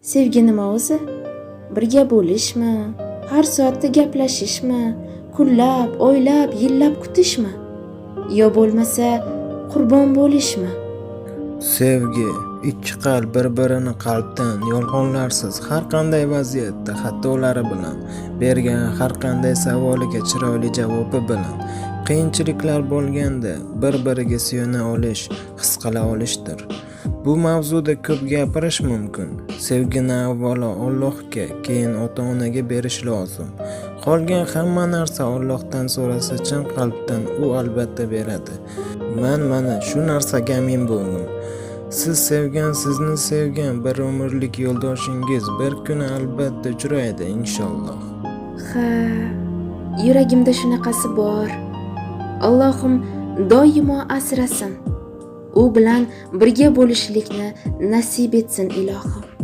Sevgi nima o'zi? Birga bo'lishmi? Har soatda gaplashishmi? Kunlab, oylab, yillab kutishmi? Yo bo'lmasa qurbon bo'lishmi? Sevgi, ikki qalb bir-birini qalbdan yolg'onlarsiz har qanday vaziyatda xatolari bilan bergan har qanday savoliga chiroyli javobi bilan qiyinchiliklar bo'lganda bir-biriga suyuna olish, his qila olishdir. Bu mavzuda ko'p gapirish mumkin. Sevgini avvalo Allohga, keyin ota-onaga berish lozim. Qolgan hamma narsa Allohdan so'rasa chin qalbdan u albatta beradi. Mana shu narsaga amin bo'ldim. Siz sevgan, sizni sevgan bir umrlik yo'ldoshingiz bir kuni albatta uchraydi inshaalloh. Ha, yuragimda shunaqasi bor. Allohim doimo asrasin. U bilan birga bo'lishlikni nasib etsin ilohim.